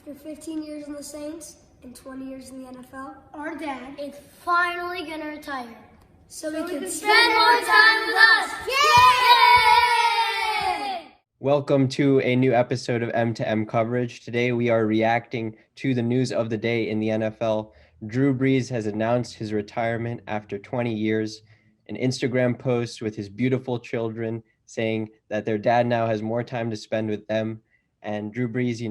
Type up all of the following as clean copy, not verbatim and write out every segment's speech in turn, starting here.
After 15 years in the Saints and 20 years in the NFL, our dad is finally gonna retire. So we can spend more time with us. Yay! Welcome to a new episode of M2M coverage. Today we are reacting to the news of the day in the NFL. Drew Brees has announced his retirement after 20 years. An Instagram post with his beautiful children saying that their dad now has more time to spend with them. And Drew Brees,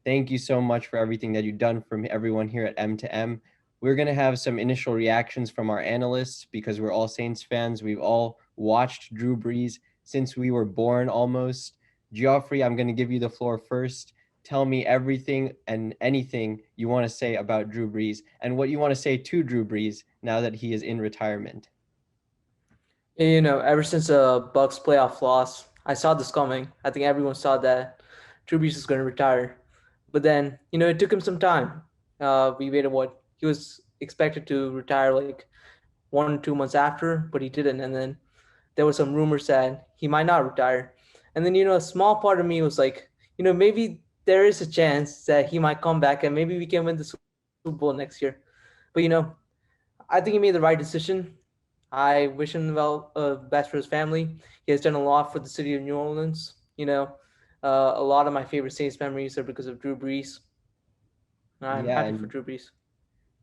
thank you so much for everything that you've done for everyone here at M2M. We're going to have some initial reactions from our analysts because we're all Saints fans. We've all watched Drew Brees since we were born almost. Geoffrey, I'm going to give you the floor first. Tell me everything and anything you want to say about Drew Brees and what you want to say to Drew Brees now that he is in retirement. Ever since Bucks playoff loss, I saw this coming. I think everyone saw that Drew Brees is going to retire. But then, it took him some time. We waited he was expected to retire like 1 or 2 months after, but he didn't. And then there was some rumors that he might not retire. And then, a small part of me was like, maybe there is a chance that he might come back and maybe we can win the Super Bowl next year. But, I think he made the right decision. I wish him best for his family. He has done a lot for the city of New Orleans. A lot of my favorite Saints memories are because of Drew Brees. I'm happy for Drew Brees.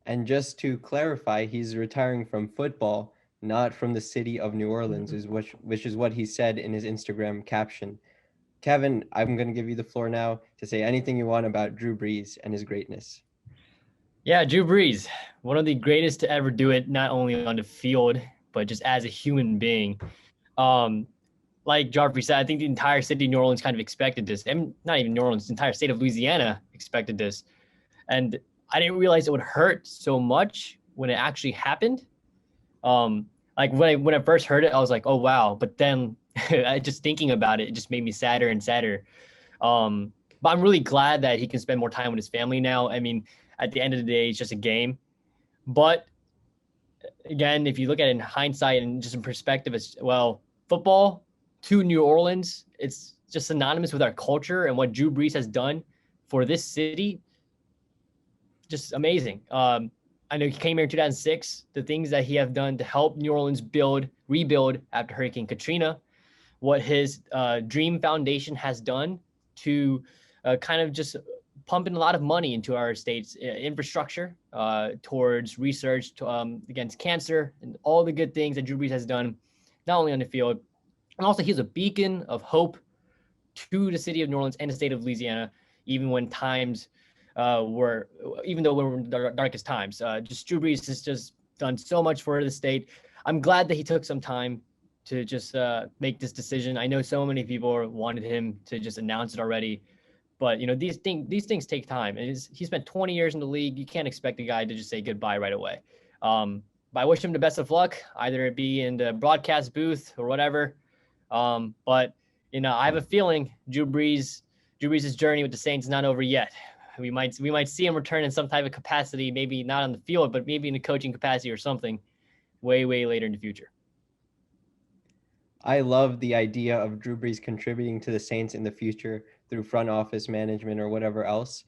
And just to clarify, he's retiring from football, not from the city of New Orleans, which is what he said in his Instagram caption. Kevin, I'm going to give you the floor now to say anything you want about Drew Brees and his greatness. Yeah, Drew Brees, one of the greatest to ever do it, not only on the field, but just as a human being. Like Geoffrey said, I think the entire city of New Orleans kind of expected this. And not even New Orleans, the entire state of Louisiana expected this. And I didn't realize it would hurt so much when it actually happened. Like when I first heard it, I was like, oh, wow. But then just thinking about it, it just made me sadder and sadder. But I'm really glad that he can spend more time with his family now. I mean, at the end of the day, it's just a game. But again, if you look at it in hindsight and just in perspective, as well, football to New Orleans, it's just synonymous with our culture and what Drew Brees has done for this city. Just amazing. I know he came here in 2006. The things that he have done to help New Orleans rebuild after Hurricane Katrina, what his Dream Foundation has done to kind of just pumping a lot of money into our state's infrastructure towards research against cancer and all the good things that Drew Brees has done, not only on the field, and also he's a beacon of hope to the city of New Orleans and the state of Louisiana, even when times even though we're in the darkest times. Just Drew Brees has just done so much for the state. I'm glad that he took some time to just make this decision. I know so many people wanted him to just announce it already. But, these things take time. And he spent 20 years in the league. You can't expect a guy to just say goodbye right away. But I wish him the best of luck, either it be in the broadcast booth or whatever. But, I have a feeling Drew Brees' journey with the Saints is not over yet. We might see him return in some type of capacity, maybe not on the field, but maybe in a coaching capacity or something way, way later in the future. I love the idea of Drew Brees contributing to the Saints in the future through front office management or whatever else.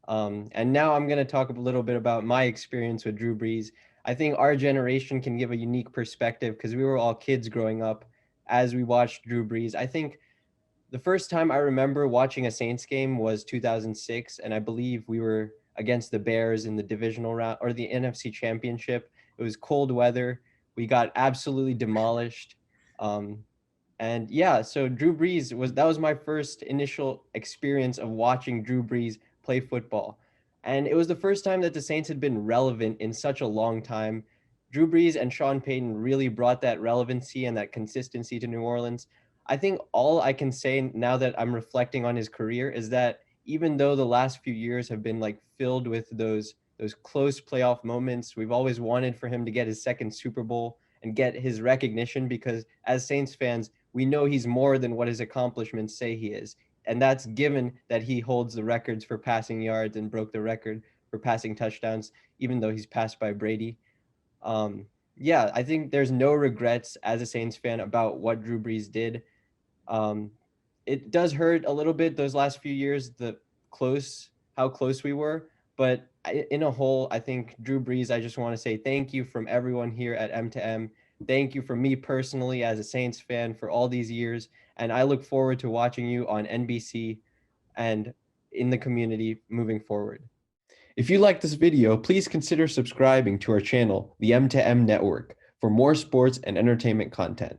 And now I'm going to talk a little bit about my experience with Drew Brees. I think our generation can give a unique perspective because we were all kids growing up as we watched Drew Brees. I think the first time I remember watching a Saints game was 2006, and I believe we were against the Bears in the divisional round or the NFC Championship. It was cold weather. We got absolutely demolished. And yeah, so Drew Brees was my first initial experience of watching Drew Brees play football. And it was the first time that the Saints had been relevant in such a long time. Drew Brees and Sean Payton really brought that relevancy and that consistency to New Orleans. I think all I can say now that I'm reflecting on his career is that even though the last few years have been like filled with those close playoff moments, we've always wanted for him to get his second Super Bowl and get his recognition because as Saints fans, we know he's more than what his accomplishments say he is. And that's given that he holds the records for passing yards and broke the record for passing touchdowns, even though he's passed by Brady. Yeah, I think there's no regrets as a Saints fan about what Drew Brees did. It does hurt a little bit those last few years, the close how close we were. But in a whole, I think Drew Brees, I just want to say thank you from everyone here at M2M. Thank you from me personally as a Saints fan for all these years. And I look forward to watching you on NBC and in the community moving forward. If you like this video, please consider subscribing to our channel, the M2M Network, for more sports and entertainment content.